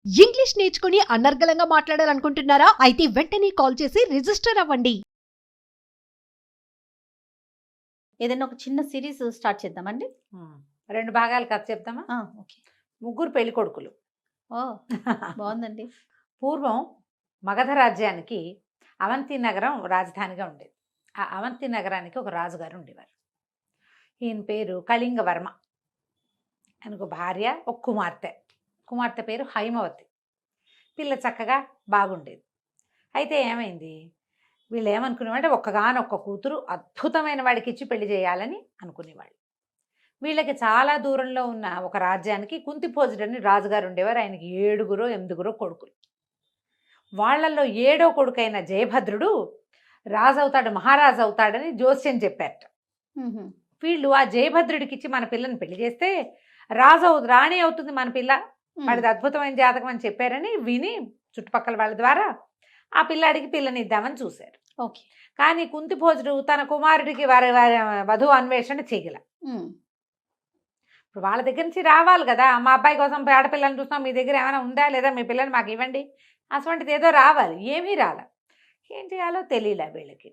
English నేర్చుకుని అనర్గళంగా మాట్లాడాలనుకుంటున్నారా? అయితే వెంటనే కాల్ చేసి రిజిస్టర్ అవ్వండి. ఏదైనా ఒక చిన్న సిరీస్ స్టార్ట్ చేద్దామండి. 2 భాగాలు కథ చెప్తామా? ఓకే. ముగ్గురు పెళ్లి కొడుకులు. ఓహ్! బావుందండి. పూర్వం మగధ రాజ్యానికి అవంతి నగరం రాజధానిగా ఉండేది. ఆ అవంతి నగరానికి ఒక రాజుగారు ఉండేవారు. ఈయన పేరు కళింగవర్మ. ఆయనకు భార్య, ఒక కుమార్తె. కుమార్తె పేరు హైమవతి. పిల్ల చక్కగా బాగుండేది. అయితే ఏమైంది, వీళ్ళు ఏమనుకునేవాళ్ళంటే ఒక్కగానొక్క కూతురు అద్భుతమైన వాడికి ఇచ్చి పెళ్లి చేయాలని అనుకునేవాళ్ళు. వీళ్ళకి చాలా దూరంలో ఉన్న ఒక రాజ్యానికి కుంతిభోజుడని రాజుగారు ఉండేవారు. ఆయనకి 7గురో 8గురో కొడుకులు. వాళ్ళల్లో 7వ కొడుకైన జయభద్రుడు రాజు అవుతాడు, మహారాజు అవుతాడని జోస్యం చెప్పారట. హుహు. వీళ్ళు ఆ జయభద్రుడికి ఇచ్చి మన పిల్లని పెళ్లి చేస్తే రాణి అవుతుంది మన పిల్ల, వాడిది అద్భుతమైన జాతకం అని చెప్పారని విని చుట్టుపక్కల వాళ్ళ ద్వారా ఆ పిల్లాడికి పిల్లని ఇద్దామని చూశారు. ఓకే. కానీ కుంతిభోజుడు తన కుమారుడికి వధువు అన్వేషణ చేయగల. హ్మ్. ఇప్పుడు వాళ్ళ దగ్గర నుంచి రావాలి కదా, మా అబ్బాయి కోసం ఆడపిల్లని చూస్తున్నాం, మీ దగ్గర ఏమైనా ఉందా లేదా, మీ పిల్లని మాకు ఇవ్వండి, అటువంటిది ఏదో రావాలి. ఏమీ రాల. ఏం చేయాలో తెలియలే వీళ్ళకి.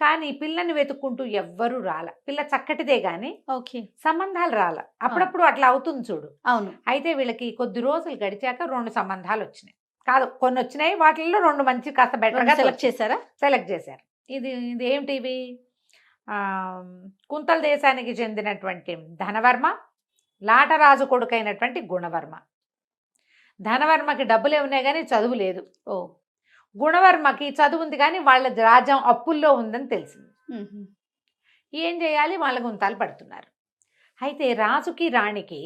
కానీ పిల్లని వెతుక్కుంటూ ఎవ్వరూ రాల. పిల్ల చక్కటిదే కానీ ఓకే. సంబంధాలు రాల. అప్పుడప్పుడు అట్లా అవుతుంది చూడు. అవును. అయితే వీళ్ళకి కొద్ది రోజులు గడిచాక 2 సంబంధాలు వచ్చినాయి. కాదు, కొన్ని వచ్చినాయి, వాటిల్లో 2 మంచి కాస్త బెటర్గా సెలెక్ట్ చేశారా? సెలెక్ట్ చేశారు. ఇది ఏమిటివి? కుంతల దేశానికి చెందినటువంటి ధనవర్మ, లాటరాజు కొడుకైనటువంటి గుణవర్మ. ధనవర్మకి డబ్బులే ఉన్నాయి కానీ చదువు లేదు. ఓ. గుణవర్మకి చదువు ఉంది కానీ వాళ్ళ రాజ్యం అప్పుల్లో ఉందని తెలిసింది. హుహు. ఏం చేయాలి, వాళ్ళ గుంతాలు పడుతున్నారు. అయితే రాజుకి రాణికి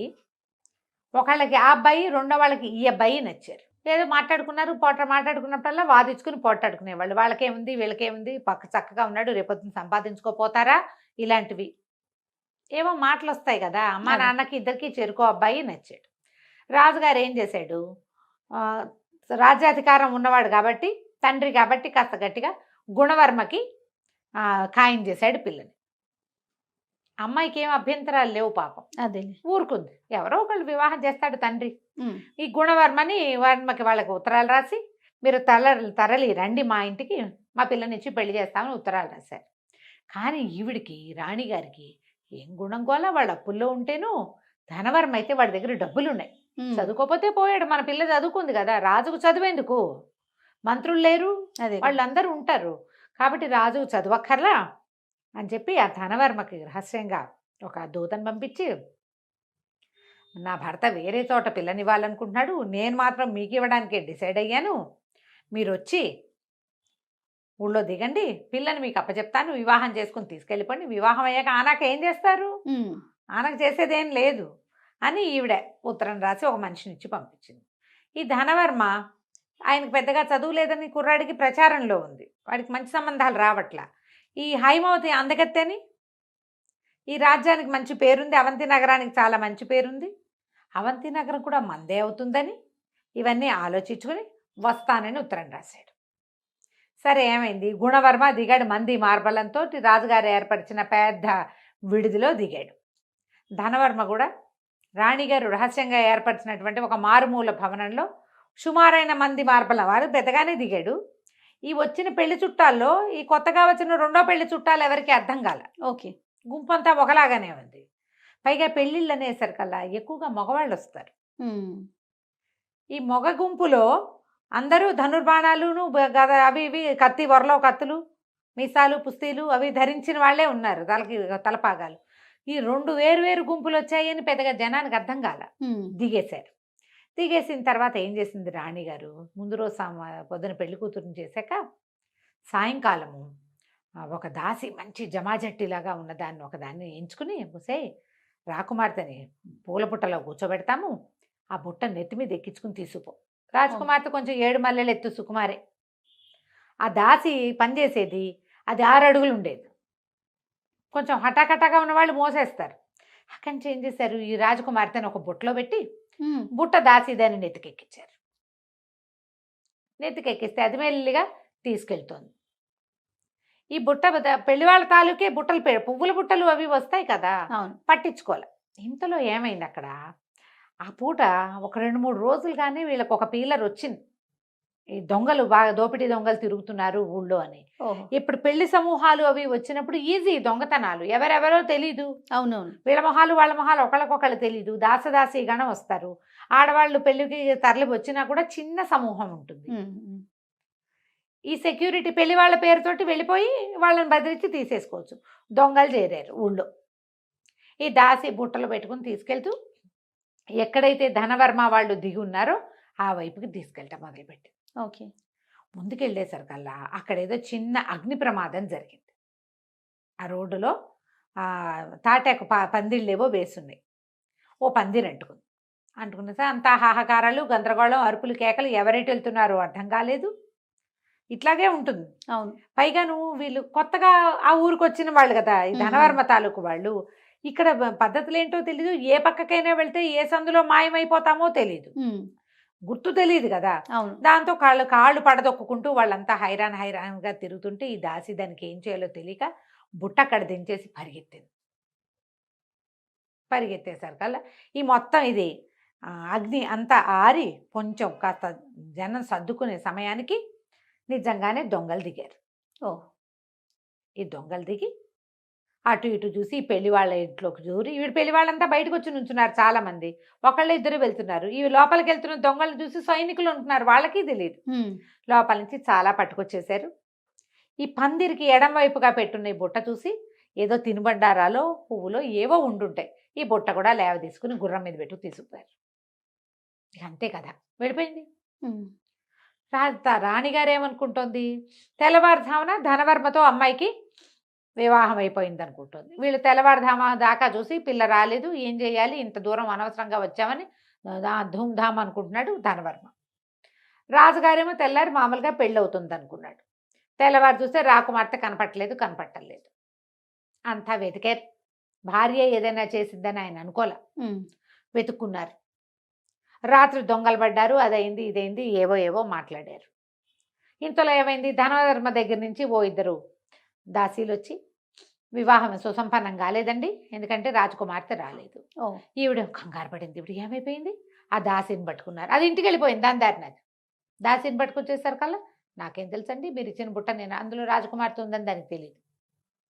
ఒకళ్ళకి ఆ అబ్బాయి, రెండో వాళ్ళకి ఈ అబ్బాయి నచ్చారు. ఏదో మాట్లాడుకున్నారు, మాట్లాడుకున్నప్పుడల్లా వాదించుకుని పోట్లాడుకునేవాళ్ళు. వాళ్ళకేముంది వీళ్ళకేముంది, పక్క చక్కగా ఉన్నాడు, రేపొద్దున సంపాదించుకోపోతారా, ఇలాంటివి ఏవో మాటలు వస్తాయి కదా. మా నాన్నకి ఇద్దరికి చెరుకో అబ్బాయి నచ్చాడు. రాజుగారు ఏం చేశాడు, రాజ్యాధికారం ఉన్నవాడు కాబట్టి, తండ్రి కాబట్టి కాస్త గట్టిగా గుణవర్మకి ఖాయం చేశాడు పిల్లని. అమ్మాయికి ఏం అభ్యంతరాలు లేవు పాపం, అదే ఊరుకుంది. ఎవరో ఒకళ్ళు వివాహం చేస్తాడు తండ్రి. ఈ గుణవర్మని వర్మకి వాళ్ళకి ఉత్తరాలు రాసి, మీరు తరలి రండి మా ఇంటికి, మా పిల్లనిచ్చి పెళ్లి చేస్తామని ఉత్తరాలు రాశారు. కానీ ఈవిడికి, రాణిగారికి ఏం గుణం కోలా, వాళ్ళ అప్పుల్లో ఉంటేను, ధనవర్మ అయితే వాడి దగ్గర డబ్బులు ఉన్నాయి, చదువుకోపోతే పోయాడు, మన పిల్ల చదువుకుంది కదా, రాజుకు చదువేందుకు, మంత్రులు లేరు, వాళ్ళందరూ ఉంటారు కాబట్టి రాజుకు చదువక్కర్లా అని చెప్పి ఆ ధనవర్మకి రహస్యంగా ఒక దూతను పంపించి, నా భర్త వేరే చోట పిల్లనివ్వాలనుకుంటున్నాడు, నేను మాత్రం మీకు ఇవ్వడానికే డిసైడ్ అయ్యాను, మీరు వచ్చి ఊళ్ళో దిగండి, పిల్లని మీకు అప్పచెప్తాను, వివాహం చేసుకుని తీసుకెళ్ళిపోండి, వివాహం అయ్యాక ఆనాక ఏం చేస్తారు, ఆనకు చేసేదేం లేదు అని ఈవిడ ఉత్తరం రాసి ఒక మనిషిని ఇచ్చి పంపించింది. ఈ ధనవర్మ ఆయనకు పెద్దగా చదువు లేదని కుర్రాడికి ప్రచారంలో ఉంది, వాడికి మంచి సంబంధాలు రావట్లా. ఈ హైమవతి అందగత్తెని, ఈ రాజ్యానికి మంచి పేరుంది, అవంతి నగరానికి చాలా మంచి పేరుంది, అవంతి నగరం కూడా మందే అవుతుందని ఇవన్నీ ఆలోచించుకుని వస్తానని ఉత్తరం రాశాడు. సరే, ఏమైంది, గుణవర్మ దిగాడు మంది మార్బలంతో, రాజుగారు ఏర్పరిచిన పెద్ద విడిదిలో దిగాడు. ధనవర్మ కూడా రాణిగారు రహస్యంగా ఏర్పరిచినటువంటి ఒక మారుమూల భవనంలో సుమారైన మంది మార్బలం వారు పెద్దగానే దిగాడు. ఈ వచ్చిన పెళ్లి చుట్టాల్లో ఈ కొత్తగా వచ్చిన రెండో పెళ్లి చుట్టాలు ఎవరికి అర్థం కాల. ఓకే. గుంపంతా ఒకలాగానే ఉంది. పైగా పెళ్ళిళ్ళు అనేసరికల్లా ఎక్కువగా మగవాళ్ళు వస్తారు. ఈ మగ గుంపులో అందరూ ధనుర్బాణాలును గద అవి ఇవి కత్తి, వరలో కత్తులు, మీసాలు, పుస్తీలు అవి ధరించిన వాళ్ళే ఉన్నారు, తలపాగాలు. ఈ 2 వేరు గుంపులు వచ్చాయని పెద్దగా జనానికి అర్థం కాల. దిగేశారు. దిగేసిన తర్వాత ఏం చేసింది రాణిగారు, ముందు రోజు పొద్దున పెళ్లి కూతురుని చేశాక సాయంకాలము ఒక దాసి మంచి జమాజట్టిలాగా ఉన్నదాన్ని ఒకదాన్ని ఎంచుకుని, పూసే రాకుమార్తెని పూల బుట్టలో కూర్చోబెడతాము, ఆ బుట్ట నెత్తి మీద ఎక్కించుకుని తీసుకుపో. రాజకుమార్తె కొంచెం 7 మల్లెలు ఎత్తు సుకుమారే. ఆ దాసి పనిచేసేది అది 6 అడుగులు ఉండేది. కొంచెం హఠాకటాగా ఉన్నవాళ్ళు మోసేస్తారు. అక్కడి నుంచి ఏం చేశారు, ఈ రాజకుమార్తెను ఒక బుట్టలో పెట్టి బుట్ట దాసిదాన్ని నెత్తికెక్కించారు. నెత్తికెక్కిస్తే అది మెల్లిగా తీసుకెళ్తోంది. ఈ బుట్ట పెళ్లివాళ్ళ తాలూకే బుట్టలు, పువ్వుల బుట్టలు అవి వస్తాయి కదా, పట్టించుకోవాలి. ఇంతలో ఏమైంది, అక్కడ ఆ పూట ఒక 2-3 రోజులుగానే వీళ్ళకి ఒక పీలర్ వచ్చింది. ఈ దొంగలు బాగా దోపిడీ దొంగలు తిరుగుతున్నారు ఊళ్ళో అని. ఓహో. ఇప్పుడు పెళ్లి సమూహాలు అవి వచ్చినప్పుడు ఈజీ దొంగతనాలు. ఎవరెవరో తెలీదు. అవునవును. వీళ్ళ మొహాలు వాళ్ళ మొహాలు ఒకళ్ళకొకళ్ళు తెలీదు. దాసదాసి గణం వస్తారు. ఆడవాళ్ళు పెళ్లికి తరలి వచ్చినా కూడా చిన్న సమూహం ఉంటుంది. ఈ సెక్యూరిటీ పెళ్లి వాళ్ళ పేరుతోటి వెళ్ళిపోయి వాళ్ళని బెదిరించి తీసేసుకోవచ్చు. దొంగలు చేరారు ఊళ్ళో. ఈ దాసి బుట్టలు పెట్టుకుని తీసుకెళ్తూ ఎక్కడైతే ధనవర్మ వాళ్ళు దిగి ఉన్నారో ఆ వైపుకి తీసుకెళ్ళటం మొదలుపెట్టి ఓకే. ముందుకెళ్ళేసరికల్లా అక్కడేదో చిన్న అగ్ని ప్రమాదం జరిగింది. ఆ రోడ్డులో తాటాకు పందిళ్ళేవో వేసున్నాయి. ఓ పందిరి అంటుకున్న సార్ అంతా హాహాకారాలు, గందరగోళం, అరుపులు, కేకలు. ఎవరెటు వెళ్తున్నారో అర్థం కాలేదు. ఇట్లాగే ఉంటుంది. అవును. పైగాను వీళ్ళు కొత్తగా ఆ ఊరికి వచ్చిన వాళ్ళు కదా, ఈ ధనవర్మ తాలూకు వాళ్ళు. ఇక్కడ పద్ధతులు ఏంటో తెలీదు. ఏ పక్కకైనా వెళ్తే ఏ సందులో మాయమైపోతామో తెలీదు, గుర్తు తెలియదు కదా. అవును. దాంతో కాళ్ళు పడదొక్కుంటూ వాళ్ళంతా హైరాన్గా తిరుగుతుంటే ఈ దాసి దానికి ఏం చేయాలో తెలియక బుట్ట అక్కడ దించేసి పరిగెత్తేసరికల్లా ఈ మొత్తం ఇది అగ్ని అంతా ఆరి కొంచెం కాస్త జనం సర్దుకునే సమయానికి నిజంగానే దొంగలు దిగారు. ఈ దొంగలు దిగి అటు ఇటు చూసి ఈ పెళ్లి వాళ్ళ ఇంట్లోకి దూరి, వీడు పెళ్లి వాళ్ళంతా బయటకు వచ్చి నుంచున్నారు చాలా మంది. ఒకళ్ళు ఇద్దరు వెళ్తున్నారు. ఈ లోపలికి వెళ్తున్న దొంగలను చూసి సైనికులు ఉంటున్నారు, వాళ్ళకి తెలియదు. లోపల నుంచి చాలా పట్టుకొచ్చేసారు. ఈ పందిరికి ఎడం వైపుగా పెట్టున్న ఈ బుట్ట చూసి ఏదో తినుబండారాలో పువ్వులో ఏవో ఉండుంటాయి. ఈ బుట్ట కూడా లేవ తీసుకుని గుర్రం మీద పెట్టు తీసుకుపోయారు. అంతే కదా, వెళ్ళిపోయింది. రాణిగారు ఏమనుకుంటోంది, తెల్లవారుజామున ధనవర్మతో అమ్మాయికి వివాహం అయిపోయింది అనుకుంటుంది. వీళ్ళు తెల్లవారుధామ దాకా చూసి పిల్ల రాలేదు, ఏం చేయాలి, ఇంత దూరం అనవసరంగా వచ్చామని ధూమ్ధామ్ అనుకుంటున్నాడు ధనవర్మ. రాజుగారేమో తెల్లారి మామూలుగా పెళ్ళి అవుతుంది అనుకున్నాడు. తెల్లవారు చూస్తే రాకుమార్తె కనపట్టలేదు. అంతా వెతికారు. భార్య ఏదైనా చేసిద్దని ఆయన అనుకోలే. వెతుక్కున్నారు. రాత్రి దొంగలు పడ్డారు. అదైంది ఇదైంది ఏవో మాట్లాడారు. ఇంతలో ఏమైంది, ధనవర్మ దగ్గర నుంచి ఓ ఇద్దరు దాసీలు వచ్చి వివాహం సుసంపన్నం కాలేదండి, ఎందుకంటే రాజకుమార్తె రాలేదు. ఈవిడ కంగారు పడింది. ఇప్పుడు ఏమైపోయింది, ఆ దాసిని పట్టుకున్నారు. అది ఇంటికి వెళ్ళిపోయింది దాని దారిన. దాసిని పట్టుకొచ్చేసరికల్లా నాకేం తెలుసండి, మీరు ఇచ్చిన బుట్ట నేను అందులో రాజకుమార్తె ఉందని దానికి తెలియదు.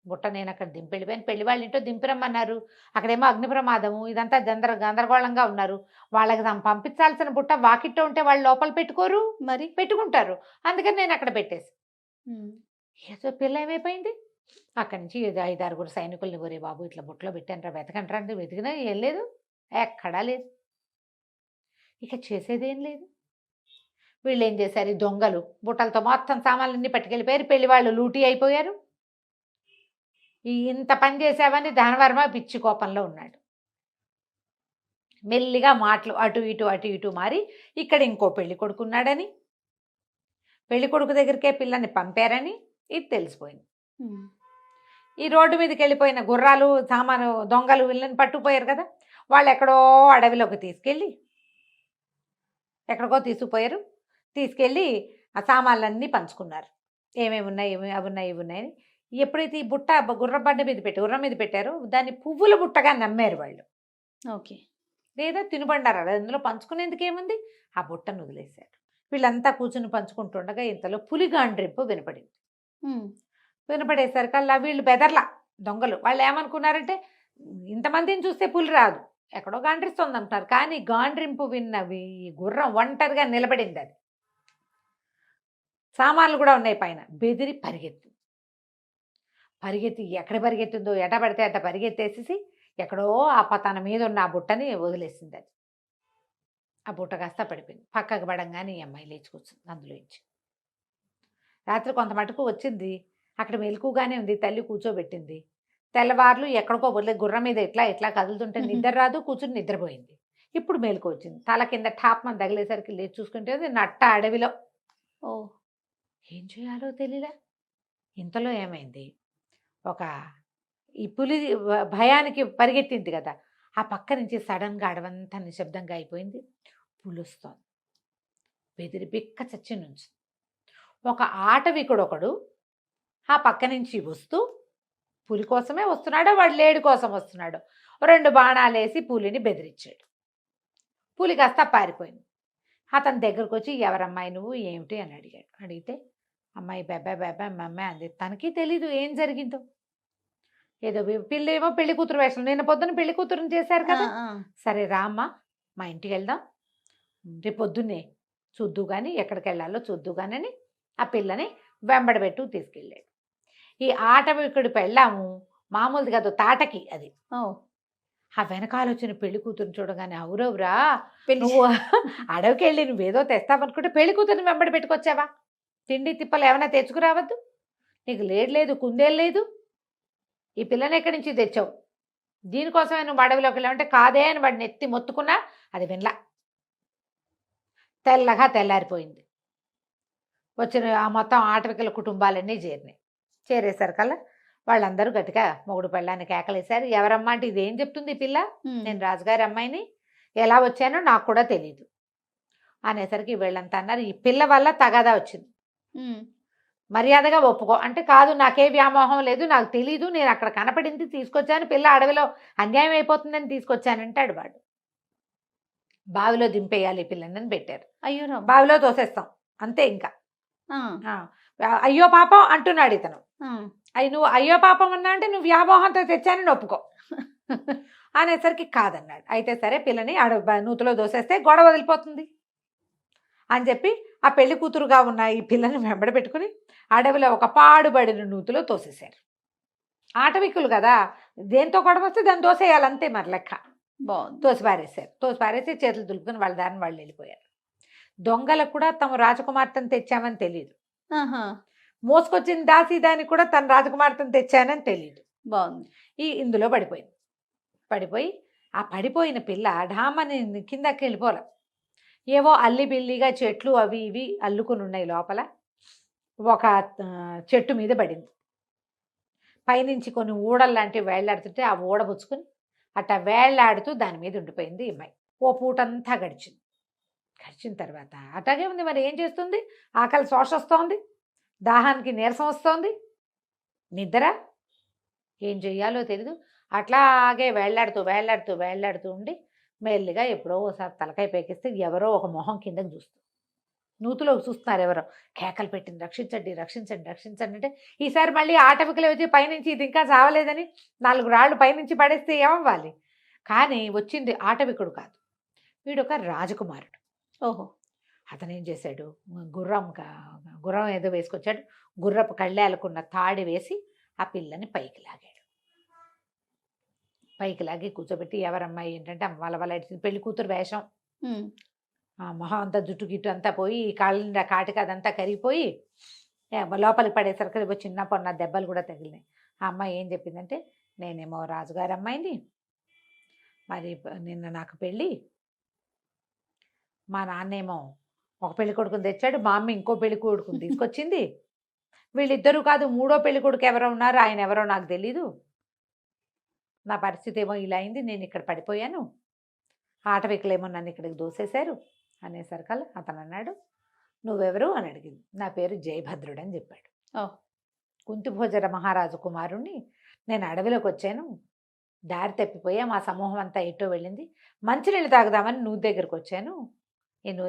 బుట్ట నేను అక్కడ దింపెళ్ళిపోయాను. పెళ్లి వాళ్ళ ఇంటో దింపిరమ్మన్నారు. అక్కడేమో అగ్ని ప్రమాదము, ఇదంతా గందరగోళంగా ఉన్నారు. వాళ్ళకి పంపించాల్సిన బుట్ట వాకిట్లో ఉంటే వాళ్ళు లోపల పెట్టుకోరు, మరి పెట్టుకుంటారు. అందుకని నేను అక్కడ పెట్టేసి ఏదో పిల్ల ఏమైపోయింది. అక్కడి నుంచి 5-6 సైనికుల్ని ఒరే బాబు ఇట్లా బుట్టలో పెట్టాను వెతకంటారా అంటే వెతికినా ఏం లేదు, ఎక్కడా లేదు. ఇక చేసేదేం లేదు. వీళ్ళు ఏం చేశారు, దొంగలు బుట్టలతో మొత్తం సామాన్లన్నీ పట్టుకెళ్ళిపోయారు. పెళ్లి వాళ్ళు లూటీ అయిపోయారు. ఇంత పని చేసావని ధనవర్మ పిచ్చి కోపంలో ఉన్నాడు. మెల్లిగా మాటలు అటు ఇటు మారి ఇక్కడ ఇంకో పెళ్లి కొడుకున్నాడని, పెళ్లి కొడుకు దగ్గరికే పిల్లని పంపారని ఇది తెలిసిపోయింది. ఈ రోడ్డు మీదకి వెళ్ళిపోయిన గుర్రాలు సామాను దొంగలు వీళ్ళని పట్టుకుపోయారు కదా, వాళ్ళు ఎక్కడో అడవిలోకి ఎక్కడికో తీసుకెళ్ళి ఆ సామాన్లన్నీ పంచుకున్నారు. ఏమేమి ఉన్నాయి, అవి ఉన్నాయని. ఎప్పుడైతే ఈ బుట్ట గుర్రం మీద పెట్టారో దాన్ని పువ్వుల బుట్టగా నమ్మారు వాళ్ళు. ఓకే, లేదా తినుబండారాలు అందులో పంచుకునేందుకు ఏముంది, ఆ బుట్టను వదిలేశారు. వీళ్ళంతా కూర్చుని పంచుకుంటుండగా ఇంతలో పులి గాండ్రింపు వినపడింది. వినపడేసరికల్లా వీళ్ళు బెదర్లా దొంగలు. వాళ్ళు ఏమనుకున్నారంటే ఇంతమందిని చూస్తే పులి రాదు, ఎక్కడో గాండ్రిస్తుంది అంటారు. కానీ గాండ్రింపు విన్నవి గుర్రం ఒంటరిగా నిలబడింది. అది సామాన్లు కూడా ఉన్నాయి పైన. బెదిరి పరిగెత్తి ఎక్కడ పరిగెత్తిందో, ఎట పడితే అట్ట పరిగెత్తేసేసి ఎక్కడో తన మీద ఉన్న ఆ బుట్టని వదిలేసింది. అది ఆ బుట్ట కాస్త పడిపోయింది. పక్కకు పడంగానే ఈ అమ్మాయి లేచి కూర్చుంది అందులో ఇచ్చి. రాత్రి కొంత మటుకు వచ్చింది, అక్కడ మెలకుగానే ఉంది. తల్లి కూర్చోబెట్టింది. తెల్లవార్లు ఎక్కడికో వదిలే గుర్రం మీద ఇట్లా కదులుతుంటే నిద్ర రాదు, కూర్చుని నిద్రపోయింది. ఇప్పుడు మేలుకు వచ్చింది. తల కింద టాప్మని తగిలేసరికి లేచి చూసుకుంటే నట్ట అడవిలో. ఏం చేయాలో తెలియలే. ఇంతలో ఏమైంది, ఈ పులి భయానికి పరిగెత్తింది కదా, ఆ పక్క నుంచి సడన్గా అడవంతా నిశ్శబ్దంగా అయిపోయింది. పులి వస్తోంది. బెదిరి బిక్క చచ్చి నుంచి ఒక ఆటవికుడొకడు ఆ పక్క నుంచి వస్తూ, పులి కోసమే వస్తున్నాడో వాడు లేడి కోసం వస్తున్నాడో, 2 బాణాలు వేసి పులిని బెదిరించాడు. పులి కాస్త పారిపోయింది. అతని దగ్గరకు వచ్చి ఎవరమ్మాయి నువ్వు ఏమిటి అని అడిగాడు. అడిగితే అమ్మాయి బెబ్బా బెబ్బా మమ్మాయి అంది. తనకి తెలీదు ఏం జరిగిందో. ఏదో పిల్ల ఏమో పెళ్లి కూతురు వేషం, నిన్న పొద్దున పెళ్లి కూతురుని చేశారు కదా, సరే రామ్మా మా ఇంటికి వెళ్దాం, రేపు పొద్దున్నే చూద్దు కానీ ఎక్కడికి వెళ్ళాలో చూద్దు కానీ ఆ పిల్లని వెంబడబెట్టు తీసుకెళ్ళాడు. ఈ ఆటవికుడి పెళ్ళాము మామూలుది కాదు, తాటకి అది. ఆ వెనకాల వచ్చిన పెళ్లి కూతురుని చూడగానే అవురవురా నువ్వు అడవికి వెళ్ళి నువ్వేదో తెస్తావనుకుంటే పెళ్లి కూతురిని వెంబడి పెట్టుకొచ్చావా? తిండి తిప్పలు ఏమైనా తెచ్చుకురావద్దు, నీకు లేదు కుందేలు లేదు, ఈ పిల్లని ఎక్కడి నుంచి తెచ్చావు, దీనికోసమే నువ్వు అడవిలోకి వెళ్ళావంటే కాదే అని వాడిని ఎత్తి మొత్తుకున్నా అది వినలా. తెల్లగా తెల్లారిపోయింది. వచ్చిన ఆ మొత్తం ఆటవికల కుటుంబాలన్నీ చేరేసరికల్లా వాళ్ళందరూ గట్టిగా మొగుడు పెళ్ళాన్ని కేకలేశారు. ఎవరమ్మా అంటే ఇదేం చెప్తుంది ఈ పిల్ల, నేను రాజుగారి అమ్మాయిని, ఎలా వచ్చానో నాకు కూడా తెలీదు అనేసరికి వీళ్ళంతా అన్నారు ఈ పిల్ల వల్ల తగాదా వచ్చింది, మర్యాదగా ఒప్పుకో అంటే కాదు నాకే వ్యామోహం లేదు, నాకు తెలీదు, నేను అక్కడ కనపడింది తీసుకొచ్చాను, పిల్ల అడవిలో అన్యాయం అయిపోతుందని తీసుకొచ్చానంటాడు వాడు. బావిలో దింపేయాలి ఈ పిల్లని పెట్టారు. అయ్యో బావిలో తోసేస్తాం అంతే. ఇంకా అయ్యో పాపం అంటున్నాడు ఇతను. నువ్వు అయ్యో పాపం అన్నా అంటే నువ్వు వ్యామోహంతో తెచ్చానని ఒప్పుకో అనేసరికి కాదన్నాడు. అయితే సరే పిల్లని నూతిలో దోసేస్తే గొడవ వదిలిపోతుంది అని చెప్పి ఆ పెళ్లి కూతురుగా ఉన్న ఈ పిల్లని వెంబడ పెట్టుకుని అడవిలో ఒక పాడుబడిన నూతిలో తోసేశారు. ఆటవికులు కదా, దేంతో గొడవ వస్తే దాన్ని తోసేయాలి అంతే మరి లెక్క. తోసి పారేసి చేతులు దులుపుకుని వాళ్ళ దారిని వాళ్ళు వెళ్ళిపోయారు. దొంగలకు కూడా తమ రాజకుమార్తెను తెచ్చామని తెలియదు, మోసుకొచ్చిన దానికి కూడా తన రాజకుమార్తెను తెచ్చానని తెలియదు. బాగుంది. ఇందులో పడిపోయి ఆ పడిపోయిన పిల్ల ఢామని కిందకి వెళ్ళిపోలే, ఏవో అల్లిబిల్లిగా చెట్లు అవి ఇవి అల్లుకుని ఉన్నాయి లోపల. ఒక చెట్టు మీద పడింది. పైనుంచి కొన్ని ఊడలు లాంటివి వేళ్లాడుతుంటే ఆ ఊడ పుచ్చుకుని అట్లా వేళ్లాడుతూ దాని మీద ఉండిపోయింది ఈ అమ్మాయి. ఓ పూటంతా గడిచిన తర్వాత అట్లాగే ఉంది. మరి ఏం చేస్తుంది, ఆకలి శోష వస్తోంది, దాహానికి నీరసం వస్తోంది, నిద్ర ఏం చెయ్యాలో తెలీదు. అట్లాగే వేళ్లాడుతూ ఉండి మెల్లిగా ఎప్పుడో ఒకసారి తలకాయ పేకిస్తే ఎవరో ఒక మొహం కిందకి చూస్తుంది. నూతులోకి చూస్తున్నారు ఎవరో, కేకలు పెట్టింది రక్షించండి అంటే ఈసారి మళ్ళీ ఆటవికలు వచ్చి పైనుంచి ఇది ఇంకా చావలేదని 4 రాళ్ళు పైనుంచి పడేస్తే ఏమవ్వాలి. కానీ వచ్చింది ఆటవికుడు కాదు, వీడు ఒక రాజకుమారుడు. ఓహో. అతను ఏం చేశాడు, గుర్రం ఏదో వేసుకొచ్చాడు, గుర్రపు కళ్ళేలకున్న తాడి వేసి ఆ పిల్లని పైకి లాగి కూర్చోబెట్టి ఎవరమ్మాయి ఏంటంటే వాళ్ళ పెళ్లి కూతురు వేషం, ఆ మొహం అంతా జుట్టు గిట్టు అంతా పోయి కాళ్ళ కాటికి అదంతా కరిగిపోయి లోపలికి పడేసరికి చిన్న పొన్న దెబ్బలు కూడా తగిలినాయి. ఆ అమ్మాయి ఏం చెప్పిందంటే నేనేమో రాజుగారి అమ్మాయిని, మరి నిన్న నాకు పెళ్ళి, మా నాన్నేమో ఒక పెళ్లి కొడుకుని తెచ్చాడు, మా అమ్మ ఇంకో పెళ్లి కొడుకుని తీసుకొచ్చింది, వీళ్ళిద్దరూ కాదు 3వ పెళ్లి కొడుకు ఎవరో ఉన్నారు, ఆయన ఎవరో నాకు తెలీదు, నా పరిస్థితి ఏమో ఇలా అయింది, నేను ఇక్కడ పడిపోయాను, ఆటవికులేమో నన్ను ఇక్కడికి దోసేశారు అనేసరికల్లా అతను అన్నాడు నువ్వెవరు అని అడిగింది. నా పేరు జయభద్రుడు అని చెప్పాడు. కుంతిభోజన మహారాజు కుమారుణ్ణి, నేను అడవిలోకి వచ్చాను, దారి తప్పిపోయా, మా సమూహం అంతా ఎటో వెళ్ళింది, మంచినీళ్ళు తాగుదామని నువ్వు దగ్గరకు వచ్చాను, నేను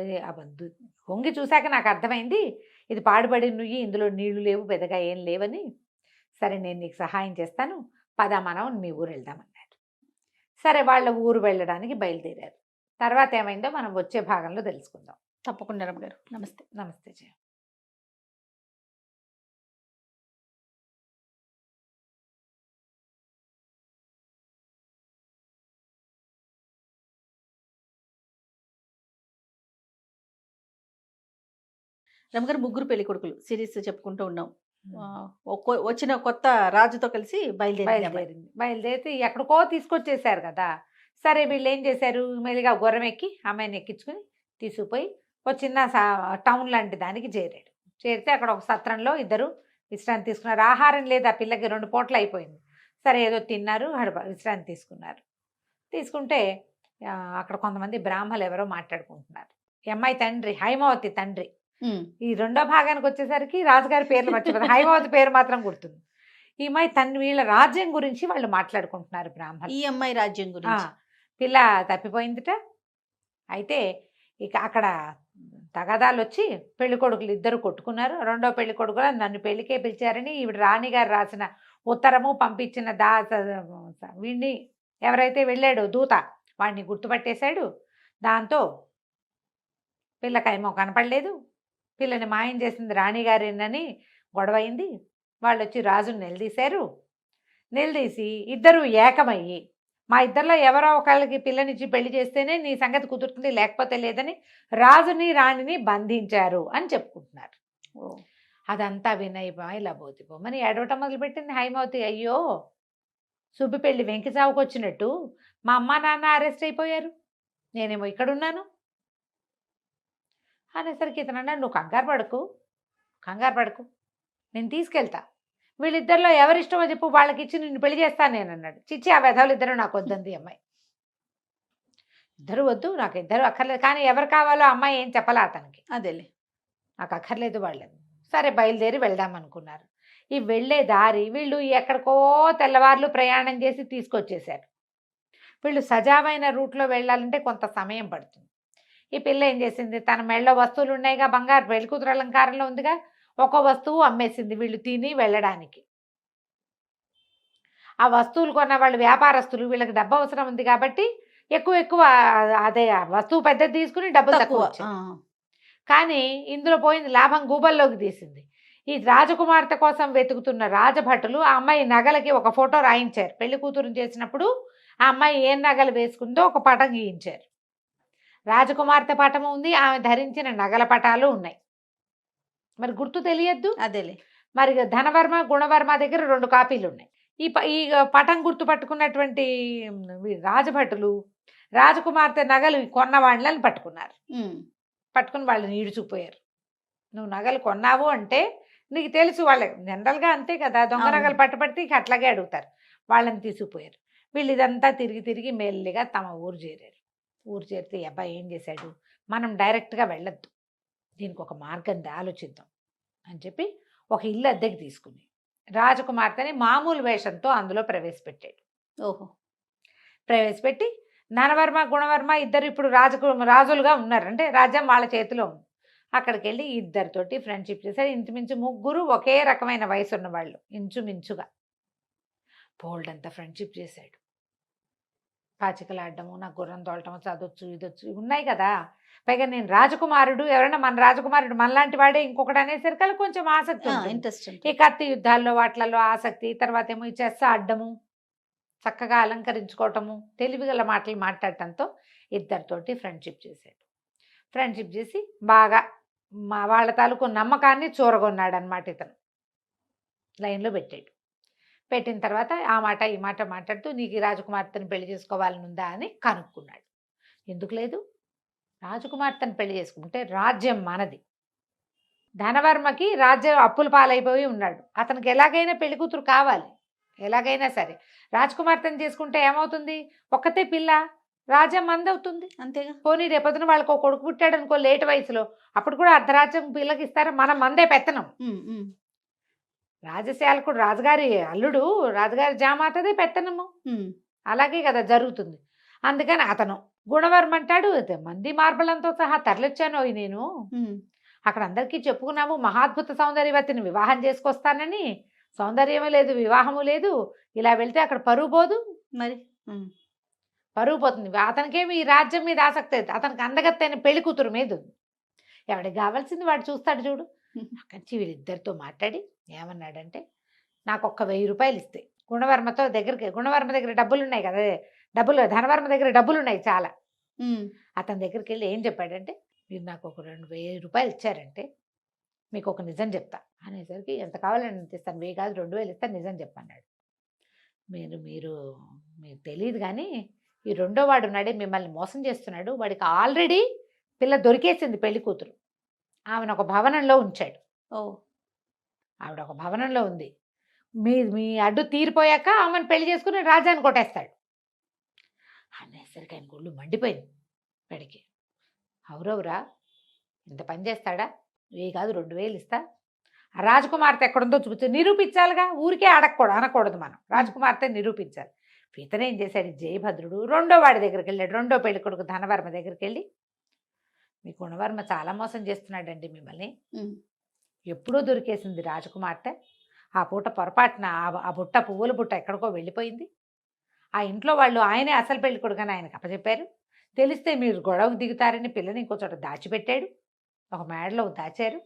వంగి చూశాక నాకు అర్థమైంది ఇది పాడుపడి నువ్వు, ఇందులో నీళ్లు లేవు, పెద్దగా ఏం లేవని, సరే నేను నీకు సహాయం చేస్తాను, పద మనం మీ ఊరు వెళ్దామన్నాడు. సరే వాళ్ళ ఊరు వెళ్ళడానికి బయలుదేరారు. తర్వాత ఏమైందో మనం వచ్చే భాగంలో తెలుసుకుందాం. తప్పకుండా రమ్మగారు. నమస్తే. నమస్తే జయ. రమ్మగారు, 3 పెళ్లి కొడుకులు సిరీస్ చెప్పుకుంటూ ఉన్నాం. వచ్చిన కొత్త రాజుతో కలిసి బయలుదేరితే ఎక్కడికో తీసుకొచ్చేసారు కదా. సరే వీళ్ళు ఏం చేశారు, మెల్లిగా గుర్రం ఎక్కి అమ్మాయిని ఎక్కించుకుని తీసుకుపోయి ఒక చిన్న టౌన్ లాంటి దానికి చేరితే అక్కడ ఒక సత్రంలో ఇద్దరు విశ్రాంతి తీసుకున్నారు. ఆహారం లేదు ఆ పిల్లకి, 2 పూటలు అయిపోయింది. సరే ఏదో తిన్నారు, విశ్రాంతి తీసుకుంటే అక్కడ కొంతమంది బ్రాహ్మలు ఎవరో మాట్లాడుకుంటున్నారు. ఈ అమ్మాయి తండ్రి హైమావతి తండ్రి. ఈ 2వ భాగానికి వచ్చేసరికి రాజుగారి పేర్లు మర్చిపోతారు, హైమావతి పేరు మాత్రం గుర్తుంది. ఈ అమ్మాయి వీళ్ళ రాజ్యం గురించి వాళ్ళు మాట్లాడుకుంటున్నారు బ్రాహ్మణులు. ఈ అమ్మాయి రాజ్యం గురించి. పిల్ల తప్పిపోయిందిట, అయితే ఇక అక్కడ తగాదాలు వచ్చి పెళ్లి కొడుకులు ఇద్దరు కొట్టుకున్నారు. రెండో పెళ్లి కొడుకులు నన్ను పెళ్లికే పిలిచారని ఈవిడ రాణిగారు రాసిన ఉత్తరము పంపించిన వీడిని ఎవరైతే వెళ్ళాడో దూత వాడిని గుర్తుపట్టేశాడు. దాంతో పిల్లకేమో కనపడలేదు, పిల్లని మాయం చేసింది రాణిగారేనని గొడవైంది. వాళ్ళు వచ్చి రాజుని నిలదీశారు. నిలదీసి ఇద్దరు ఏకమయ్యి మా ఇద్దరిలో ఎవరో ఒకళ్ళకి పిల్లనిచ్చి పెళ్లి చేస్తేనే నీ సంగతి కుదురుతుంది, లేకపోతే లేదని రాజుని రాణిని బంధించారు అని చెప్పుకుంటున్నారు. అదంతా వినయ్య ఇలా బోతిపోమని ఏడవటం మొదలుపెట్టింది హైమవతి. అయ్యో సుబ్బి పెళ్లి వెంకిసావుకు వచ్చినట్టు మా అమ్మ నాన్న అరెస్ట్ అయిపోయారు, నేనేమో ఇక్కడున్నాను అనేసరికి ఇతను అన్నాడు, నువ్వు కంగారు పడకు, నేను తీసుకెళ్తా, వీళ్ళిద్దరిలో ఎవరిష్టమో చెప్పు, వాళ్ళకి ఇచ్చి నిన్ను పెళ్లి చేస్తాను నేను అన్నాడు. చిచ్చి ఆ వెధవులు ఇద్దరు నాకు వద్దంది అమ్మాయి. ఇద్దరు వద్దు, నాకు ఇద్దరు అక్కర్లేదు, కానీ ఎవరు కావాలో అమ్మాయి ఏం చెప్పలే అతనికి. అదేలే, నాకు అక్కర్లేదు వాళ్ళని. సరే బయలుదేరి వెళ్దాం అనుకున్నారు. ఈ వెళ్ళే దారి వీళ్ళు ఎక్కడికో తెల్లవార్లు ప్రయాణం చేసి తీసుకొచ్చేశారు. వీళ్ళు సజావైన రూట్లో వెళ్ళాలంటే కొంత సమయం పడుతుంది. ఈ పిల్ల ఏం చేసింది, తన మెళ్ళలో వస్తువులు ఉన్నాయిగా, బంగారు పెళ్లి కూతురు అలంకారంలో ఉందిగా, ఒక వస్తువు అమ్మేసింది వీళ్ళు తిని వెళ్ళడానికి. ఆ వస్తువులు కొన్న వాళ్ళు వ్యాపారస్తులు, వీళ్ళకి డబ్బు అవసరం ఉంది కాబట్టి ఎక్కువ అదే ఆ వస్తువు పెద్దది తీసుకుని డబ్బులు తక్కువ వచ్చింది. కానీ ఇందులో పోయింది లాభం గూబల్లోకి తీసింది. ఈ రాజకుమార్తె కోసం వెతుకుతున్న రాజభటులు ఆ అమ్మాయి నగలకి ఒక ఫోటో రాయించారు. పెళ్లి కూతురుని చేసినప్పుడు ఆ అమ్మాయి ఏం నగలు వేసుకుందో ఒక పటం గీయించారు. రాజకుమార్తె పటం ఉంది, ఆమె ధరించిన నగల పటాలు ఉన్నాయి. మరి గుర్తు తెలియద్దు. అదేలే, మరి ధనవర్మ గుణవర్మ దగ్గర 2 కాపీలు ఉన్నాయి. ఈ పటం గుర్తు పట్టుకున్నటువంటి రాజభటులు రాజకుమార్తె నగలు కొన్న వాళ్ళని పట్టుకున్నారు. పట్టుకుని వాళ్ళని ఈడ్చుకుపోయారు. నువ్వు నగలు కొన్నావు అంటే నీకు తెలుసు, వాళ్ళకి జనరల్గా అంతే కదా, దొంగ నగలు పట్టుబడితే ఇక అట్లాగే అడుగుతారు. వాళ్ళని తీసుకుపోయారు. వీళ్ళు ఇదంతా తిరిగి మెల్లిగా తమ ఊరు చేరారు. ఊరు చేరితే ఈ అబ్బాయి ఏం చేశాడు, మనం డైరెక్ట్గా వెళ్ళొద్దు, దీనికి ఒక మార్గం ఆలోచిద్దాం అని చెప్పి ఒక ఇల్లు అద్దెకి తీసుకుని రాజకుమార్తెని మామూలు వేషంతో అందులో ప్రవేశపెట్టాడు. ప్రవేశపెట్టి ధనవర్మ గుణవర్మ ఇద్దరు ఇప్పుడు రాజులుగా ఉన్నారు, అంటే రాజ్యం వాళ్ళ చేతిలో ఉంది. అక్కడికి వెళ్ళి ఇద్దరితోటి ఫ్రెండ్షిప్ చేశాడు. ఇంచుమించు ముగ్గురు ఒకే రకమైన వయసు ఉన్న వాళ్ళు, ఇంచుమించుగా బోల్డంతా ఫ్రెండ్షిప్ చేశాడు. పాచికలాడటము, నాకు గుర్రం తోలటము, చదవచ్చు ఇదొచ్చు ఉన్నాయి కదా. పైగా నేను రాజకుమారుడు, ఎవరైనా మన రాజకుమారుడు మనలాంటి వాడే ఇంకొకటి అనేసరికి కొంచెం ఆసక్తి, ఇంట్రెస్ట్. ఈ కత్తి యుద్ధాల్లో వాటిలలో ఆసక్తి. తర్వాత ఏమో ఈ చెస్ ఆడటము, చక్కగా అలంకరించుకోవటము, తెలివిగల మాటలు మాట్లాడటంతో ఇద్దరితోటి ఫ్రెండ్షిప్ చేశాడు. ఫ్రెండ్షిప్ చేసి బాగా వాళ్ళ తాలూకు నమ్మకాన్ని చూరగొన్నాడు అనమాట. ఇతను లైన్లో పెట్టాడు. పెట్టిన తర్వాత ఆ మాట ఈ మాట మాట్లాడుతూ నీకు ఈ రాజకుమార్తెను పెళ్లి చేసుకోవాలని ఉందా అని కనుక్కున్నాడు. ఎందుకు లేదు, రాజకుమార్తెను పెళ్లి చేసుకుంటే రాజ్యం మనది. ధనవర్మకి రాజ్యం అప్పుల పాలైపోయి ఉన్నాడు, అతనికి ఎలాగైనా పెళ్లి కూతురు కావాలి, ఎలాగైనా సరే. రాజకుమార్తెను చేసుకుంటే ఏమవుతుంది, ఒక్కతే పిల్ల, రాజ్యం మందవుతుంది అంతేగా. పోనీ రేపొద్దున వాళ్ళకి ఒక కొడుకు పుట్టాడు అనుకో లేట్ వయసులో, అప్పుడు కూడా అర్ధరాజ్యం పిల్లకి ఇస్తారా, మనం మందే పెత్తనం. రాజశాలకుడు రాజుగారి అల్లుడు, రాజుగారి జామాతదే పెత్తనము, అలాగే కదా జరుగుతుంది. అందుకని అతను గుణవర్మ అంటాడు, మంది మార్బలంతో సహా తరలిచ్చాను నేను, అక్కడ అందరికీ చెప్పుకున్నాము మహాద్భుత సౌందర్యవతిని వివాహం చేసుకొస్తానని. సౌందర్యమే లేదు, వివాహము లేదు, ఇలా వెళ్తే అక్కడ పరువు పోదు, మరి పరువు పోతుంది. అతనికేమి ఈ రాజ్యం మీద ఆసక్తి లేదు, అతనికి అందగత్తైన పెళ్లి కూతురు మీద ఉంది. ఎవడికి కావాల్సింది వాడు చూస్తాడు చూడు. అక్కడి వీళ్ళిద్దరితో మాట్లాడి ఏమన్నాడంటే, నాకు 1000 రూపాయలు ఇస్తే గుణవర్మతో దగ్గరికి, గుణవర్మ దగ్గర డబ్బులు ఉన్నాయి కదా, ధనవర్మ దగ్గర డబ్బులు ఉన్నాయి చాలా. అతని దగ్గరికి వెళ్ళి ఏం చెప్పాడంటే, మీరు నాకు ఒక 2000 రూపాయలు ఇచ్చారంటే మీకు ఒక నిజం చెప్తా అనేసరికి, ఎంత కావాలని ఎంత ఇస్తాను, 1000 కాదు 2000 ఇస్తాను, నిజం చెప్పన్నాడు. మీరు తెలియదు కానీ ఈ రెండో వాడు ఉన్నాడే మిమ్మల్ని మోసం చేస్తున్నాడు, వాడికి ఆల్రెడీ పిల్ల దొరికేసింది పెళ్లి కూతురు, ఆమెను ఒక భవనంలో ఉంచాడు. ఆవిడ ఒక భవనంలో ఉంది, మీ అడ్డు తీరిపోయాక ఆమెను పెళ్లి చేసుకుని రాజాన్ని కొట్టేస్తాడు అనేసరికి ఆయన గుళ్ళు మండిపోయింది. వాడికి అవురవురా ఇంత పని చేస్తాడా, 1000 కాదు 2000 ఇస్తా, ఆ రాజకుమార్తె ఎక్కడుందో చూపించు, నిరూపించాలిగా, ఊరికే అనకూడదు మనం, రాజకుమార్తె నిరూపించాలి. ఇతను ఏం చేశాడు, జయభద్రుడు రెండో వాడి దగ్గరికి వెళ్ళాడు, రెండో పెళ్లి కొడుకు ధనవర్మ దగ్గరికి వెళ్ళి, మీ గుణవర్మ చాలా మోసం చేస్తున్నాడండి మిమ్మల్ని, ఎప్పుడూ దొరికేసింది రాజకుమార్తె, ఆ పూట పొరపాటున ఆ బుట్ట పువ్వుల బుట్ట ఎక్కడికో వెళ్ళిపోయింది, ఆ ఇంట్లో వాళ్ళు ఆయనే అసలు పెళ్లి కొడుకని ఆయనకు అప్పచెప్పారు, తెలిస్తే మీరు గొడవకు దిగుతారని పిల్లని ఇంకో చోట దాచిపెట్టాడు, ఒక మేడలో దాచారు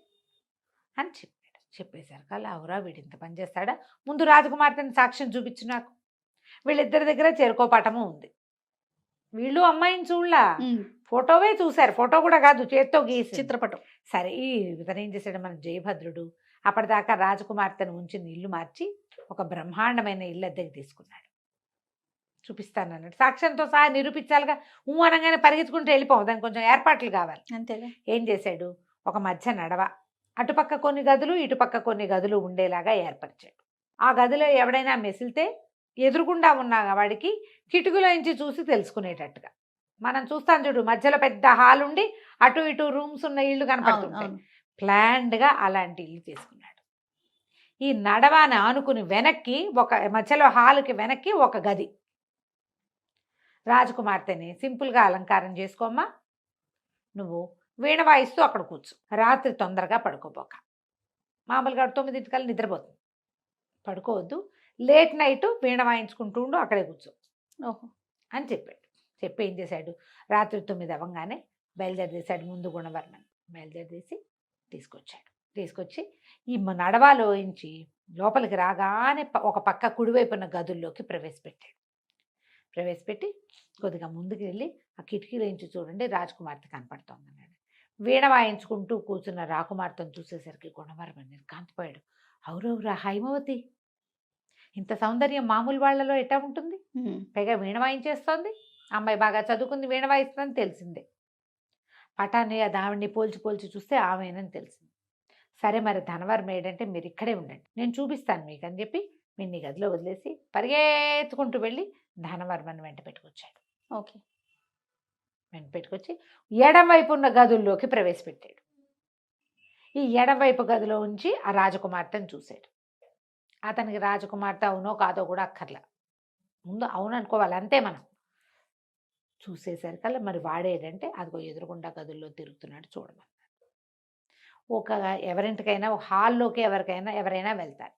అని చెప్పాడు. చెప్పేశారు కల్లా అవురా వీడు ఇంత పని చేస్తాడా, ముందు రాజకుమార్తెని సాక్ష్యం చూపించు నాకు. వీళ్ళిద్దరి దగ్గర చేరుకోపాఠము ఉంది. వీళ్ళు అమ్మాయిని చూడలా, ఫోటోవే చూశారు, ఫోటో కూడా కాదు చేత్తో గీసి చిత్రపటం. సరే ఈ ఇతను ఏం చేశాడు, మన జయభద్రుడు అప్పటిదాకా రాజకుమార్తెను ఉంచిన ఇల్లు మార్చి ఒక బ్రహ్మాండమైన ఇల్లు అద్దెకి తీసుకున్నాడు. చూపిస్తానన్నాడు, సాక్ష్యంతో సహా నిరూపించాలిగా, అనగానే పరిగెత్తుకుంటూ వెళ్ళిపోవు, దానికి కొంచెం ఏర్పాట్లు కావాలి. అంతేగా. ఏం చేశాడు, ఒక మధ్య నడవ, అటుపక్క కొన్ని గదులు ఇటుపక్క కొన్ని గదులు ఉండేలాగా ఏర్పరిచాడు. ఆ గదిలో ఎవడైనా మెసిలితే ఎదురుగుండా ఉన్న వాడికి కిటికీలోంచి చూసి తెలుసుకునేటట్టుగా. మనం చూస్తాం చూడు, మధ్యలో పెద్ద హాల్ ఉండి అటు ఇటు రూమ్స్ ఉన్న ఇల్లు కనపడుతుంటాయి, ప్లాన్డ్గా అలాంటి ఇల్లు తీసుకున్నాడు. ఈ నడవాని ఆనుకుని వెనక్కి ఒక మధ్యలో హాల్కి వెనక్కి ఒక గది, రాజకుమార్తెని సింపుల్గా అలంకారం చేసుకోమ్మా, నువ్వు వీణ వాయిస్తూ అక్కడ కూర్చో, రాత్రి తొందరగా పడుకోబోక, మామూలుగా 9 నిద్రపోతుంది, పడుకోవద్దు, లేట్ నైట్ వీణ వాయించుకుంటూ ఉండు, అక్కడే కూర్చో అని చెప్పాడు. చెప్పి ఏం చేశాడు, రాత్రి 9 అవ్వగానే బయలుదేరేసాడు, ముందు గుణవర్మని బయలుదేరేసి తీసుకొచ్చి ఈ నడవాలోంచి లోపలికి రాగానే ఒక పక్క కుడివైపున్న గదుల్లోకి ప్రవేశపెట్టి కొద్దిగా ముందుకు వెళ్ళి ఆ కిటికీలోంచి చూడండి రాజకుమార్తె కనపడుతోంది అన్నాడు. వీణ వాయించుకుంటూ కూర్చున్న రాకుమార్తెను చూసేసరికి గుణవర్మని నిర్కాంతపోయాడు. అవురవురా హైమవతి, ఇంత సౌందర్యం మామూలు వాళ్ళలో ఎట్టా ఉంటుంది, పైగా వీణ వాయించేస్తోంది, అమ్మాయి బాగా చదువుకుంది, వీణ వాయిస్తుందని తెలిసిందే, పటాన్ని ఆవిడ్ని పోల్చి చూస్తే ఆమెనని తెలిసింది. సరే మరి ధనవర్మ ఏంటంటే మీరు ఇక్కడే ఉండండి, నేను చూపిస్తాను మీకు అని చెప్పి మిన్ని గదిలో వదిలేసి పరిగెత్తుకుంటూ వెళ్ళి ధనవర్మని వెంట పెట్టుకొచ్చాడు. వెంట పెట్టుకొచ్చి ఎడం వైపు ఉన్న గదుల్లోకి ప్రవేశపెట్టాడు. ఈ ఎడం వైపు గదిలో ఉంచి ఆ రాజకుమార్తెను చూశాడు. అతనికి రాజకుమార్తె అవునో కాదో కూడా అక్కర్లా, ముందు అవును అనుకోవాలి అంతే. మనం చూసేసరికల్లా మరి వాడేటంటే అదిగో ఎదురుగుండా గదుల్లో తిరుగుతున్నాడు చూడమన్నాడు. ఎవరింటికైనా హాల్లోకి ఎవరైనా వెళ్తారు,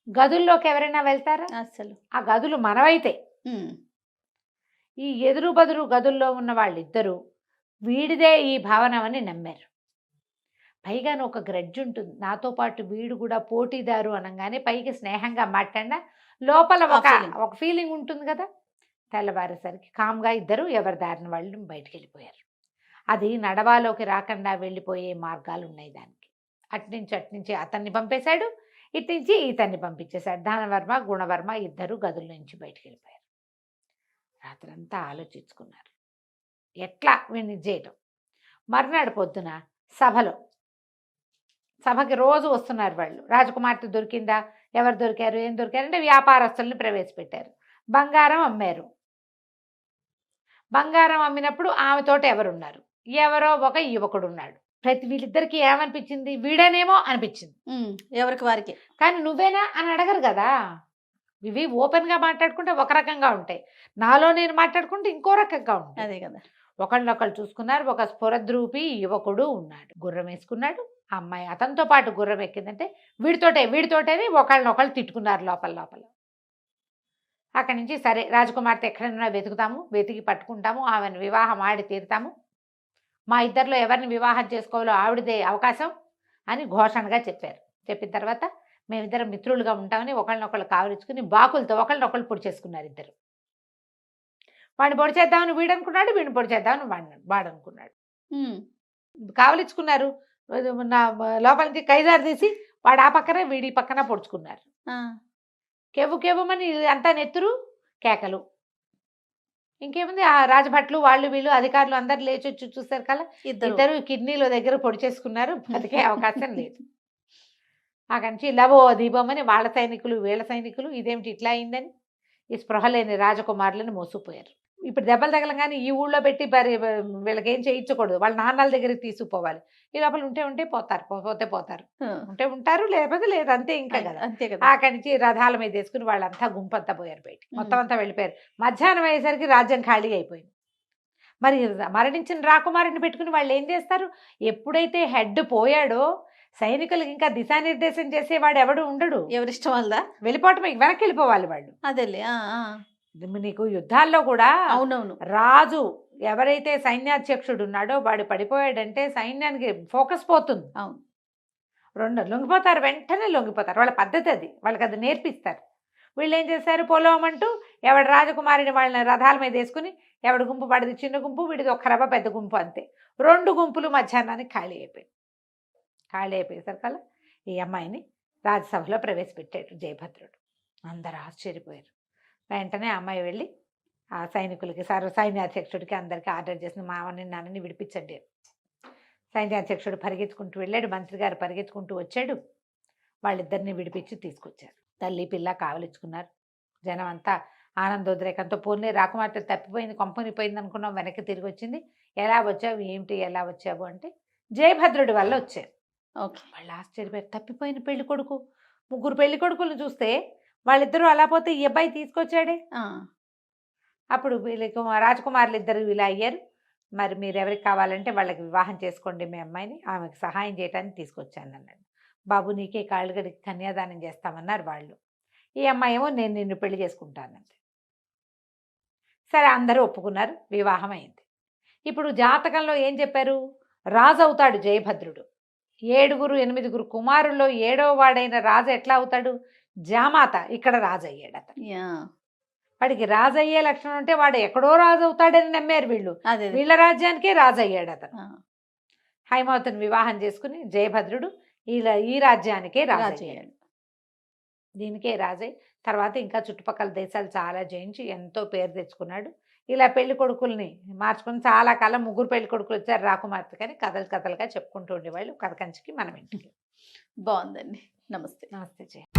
గదుల్లోకి ఎవరైనా వెళ్తారా? అసలు ఆ గదులు మనవైతే ఈ ఎదురు బదురు గదుల్లో ఉన్న వాళ్ళిద్దరూ వీడిదే ఈ భావనమని నమ్మారు. పైగాను ఒక గ్రడ్జ్ ఉంటుంది, నాతో పాటు వీడు కూడా పోటీదారు అనగానే పైకి స్నేహంగా మాట్లాడినా లోపల ఒక ఫీలింగ్ ఉంటుంది కదా. తెల్లవారేసరికి కామ్గా ఇద్దరు ఎవరి దారిన వాళ్ళు బయటికి వెళ్ళిపోయారు. అది నడవాలోకి రాకుండా వెళ్ళిపోయే మార్గాలు ఉన్నాయి దానికి. అట్నుంచి అతన్ని పంపేశాడు, ఇట్నుంచి ఇతన్ని పంపించేశాడు. ధనవర్మ గుణవర్మ ఇద్దరు గదుల నుంచి బయటికి వెళ్ళిపోయారు. రాత్రంతా ఆలోచించుకున్నారు ఎట్లా వీడిని చేయటం. మర్నాడు పొద్దున సభకి రోజు వస్తున్నారు వాళ్ళు. రాజకుమార్తె దొరికిందా, ఎవరు దొరికారు, ఏం దొరికారు అంటే వ్యాపారస్తుల్ని ప్రవేశపెట్టారు. బంగారం అమ్మారు. బంగారం అమ్మినప్పుడు ఆమెతోటి ఎవరున్నారు, ఎవరో ఒక యువకుడు ఉన్నాడు. వీళ్ళిద్దరికి ఏమనిపించింది, వీడేనేమో అనిపించింది ఎవరికి వారికి. కానీ నువ్వేనా అని అడగరు కదా. ఇవి ఓపెన్గా మాట్లాడుకుంటే ఒక రకంగా ఉంటాయి, నాలో నేను మాట్లాడుకుంటే ఇంకో రకంగా ఉంటాయి. అదే కదా. ఒకళ్ళొకళ్ళు చూసుకున్నారు. ఒక స్ఫురద్రూపి యువకుడు ఉన్నాడు, గుర్రం వేసుకున్నాడు. అమ్మాయి అతనితో పాటు గుర్రం ఎక్కిందంటే వీడితోటేని ఒకళ్ళనొకళ్ళు తిట్టుకున్నారు లోపల. అక్కడి నుంచి సరే రాజకుమార్తె ఎక్కడైనా వెతికి పట్టుకుంటాము, ఆమెను వివాహం ఆడి తీరుతాము, మా ఇద్దరిలో ఎవరిని వివాహం చేసుకోవాలో ఆవిడదే అవకాశం అని ఘోషణగా చెప్పారు. చెప్పిన తర్వాత మేమిద్దరం మిత్రులుగా ఉంటామని ఒకళ్ళనొకళ్ళు కావలించుకుని బాకులతో ఒకళ్ళనొకళ్ళు పొడి చేసుకున్నారు. ఇద్దరు వాడిని పొడి చేద్దామని వీడు అనుకున్నాడు, వీడిని పొడి చేద్దామని వాడు అనుకున్నాడు. కావలించుకున్నారు. లోపల నుంచి కైజారు తీసి వాడు ఆ పక్కన వీడి పక్కన పొడుచుకున్నారు. కెవ్వుమని అంతా నెత్తురు కేకలు. ఇంకేముంది, ఆ రాజభట్లు వాళ్ళు వీళ్ళు అధికారులు అందరు లేచి వచ్చి చూస్తారు కదా, ఇద్దరు కిడ్నీల దగ్గర పొడి చేసుకున్నారు. బతికే అవకాశం లేదు. అక్కడి నుంచి లవో దీపమని వాళ్ళ సైనికులు వీళ్ళ సైనికులు ఇదేమిటి ఇట్లా అయిందని ఈ స్పృహ లేని రాజకుమారులను మోసుకుపోయారు. ఇప్పుడు దెబ్బలు తగలంగానే ఈ ఊళ్ళో పెట్టి వీళ్ళకి ఏం చేయించకూడదు, వాళ్ళ నాన్నల దగ్గరికి తీసుకుపోవాలి. ఈ లోపల ఉంటే పోతారు, పోతారు, ఉంటే ఉంటారు, లేకపోతే లేదు, అంతే ఇంకా కదా. అంతే కదా. అక్కడి నుంచి రథాల మీద వేసుకుని వాళ్ళంతా గుంపంతా పోయారు బయటికి, మొత్తం అంతా వెళ్ళిపోయారు. మధ్యాహ్నం అయ్యేసరికి రాజ్యం ఖాళీ అయిపోయింది. మరి మరణించిన రాకుమారుని పెట్టుకుని వాళ్ళు ఏం చేస్తారు? ఎప్పుడైతే హెడ్ పోయాడో సైనికులకు ఇంకా దిశానిర్దేశం చేసేవాడు ఎవడు ఉండడు. ఎవరిష్టం వాళ్ళదా? వెళ్ళిపోవటమే, వెనక్కి వెళ్ళిపోవాలి వాళ్ళు. అదేలే. నీకు యుద్ధాల్లో కూడా అవునవును. రాజు ఎవరైతే సైన్యాధ్యక్షుడు ఉన్నాడో వాడు పడిపోయాడంటే సైన్యానికి ఫోకస్ పోతుంది. అవును. లొంగిపోతారు, వెంటనే లొంగిపోతారు. వాళ్ళ పద్ధతి అది, వాళ్ళకి అది నేర్పిస్తారు. వీళ్ళు ఏం చేశారు? పొలవమంటూ ఎవడు రాజకుమారిని వాళ్ళని రథాల మీద వేసుకుని ఎవడు గుంపు పడిది చిన్న గుంపు, వీడిది ఒక్క రవ్వ పెద్ద గుంపు, అంతే. 2 గుంపులు మధ్యాహ్నానికి ఖాళీ అయిపోయింది. ఖాళీ అయిపోయేసరికల్లా ఈ అమ్మాయిని రాజ్యసభలో ప్రవేశపెట్టాడు జయభద్రుడు. అందరూ ఆశ్చర్యపోయారు. వెంటనే అమ్మాయి వెళ్ళి ఆ సైనికులకి, సైన్యాధ్యక్షుడికి అందరికీ ఆర్డర్ చేసిన మామని నాన్నని విడిపించండి. సైన్యాధ్యక్షుడు పరిగెత్తుకుంటూ వెళ్ళాడు, మంత్రి గారు పరిగెత్తుకుంటూ వచ్చాడు. వాళ్ళిద్దరిని విడిపించి తీసుకొచ్చారు. తల్లి పిల్ల కావలించుకున్నారు. జనం అంతా ఆనందోద్రేకంతో, పోన్లే రాకుమార్తె తప్పిపోయింది, కొంపనిపోయింది అనుకున్నాం, వెనక్కి తిరిగి వచ్చింది. ఎలా వచ్చావు, ఏమిటి, ఎలా వచ్చావు అంటే జయభద్రుడి వల్ల వచ్చారు. ఓకే. వాళ్ళు ఆశ్చర్యపోయారు. తప్పిపోయిన పెళ్లి కొడుకు, 3 పెళ్లి కొడుకులను చూస్తే వాళ్ళిద్దరూ అలా పోతే ఈ అబ్బాయి తీసుకొచ్చాడే. అప్పుడు వీళ్ళకి రాజకుమారులు ఇద్దరు ఇలా అయ్యారు. మరి మీరు ఎవరికి కావాలంటే వాళ్ళకి వివాహం చేసుకోండి మీ అమ్మాయిని, ఆమెకు సహాయం చేయడానికి తీసుకొచ్చాను అన్నాడు. బాబు నీకే కాళ్ళగడికి కన్యాదానం చేస్తామన్నారు వాళ్ళు. ఈ అమ్మాయి ఏమో నేను నిన్ను పెళ్లి చేసుకుంటానంటే. సరే అందరూ ఒప్పుకున్నారు, వివాహం అయింది. ఇప్పుడు జాతకంలో ఏం చెప్పారు? రాజు అవుతాడు జయభద్రుడు. 8 కుమారుల్లో 7వ వాడైన రాజు ఎట్లా అవుతాడు? జామాత ఇక్కడ రాజు అయ్యాడు అతను. వాడికి రాజు అయ్యే లక్షణం ఉంటే వాడు ఎక్కడో రాజు అవుతాడని నమ్మారు వీళ్ళు. వీళ్ళ రాజ్యానికే రాజు అయ్యాడు అతను. హైమావతిని వివాహం చేసుకుని జయభద్రుడు ఈ రాజ్యానికే రాజు అయ్యాడు. దీనికే రాజై తర్వాత ఇంకా చుట్టుపక్కల దేశాలు చాలా జయించి ఎంతో పేరు తెచ్చుకున్నాడు. ఇలా పెళ్లి కొడుకుల్ని మార్చుకుని చాలా కాలం 3 పెళ్లి కొడుకులు వచ్చారు రాకుమార్తె, కానీ కథలుగా చెప్పుకుంటూ ఉండేవాళ్ళు కథ కంచికి మనం ఇంటికి. బాగుందండి. నమస్తే. నమస్తే జయ.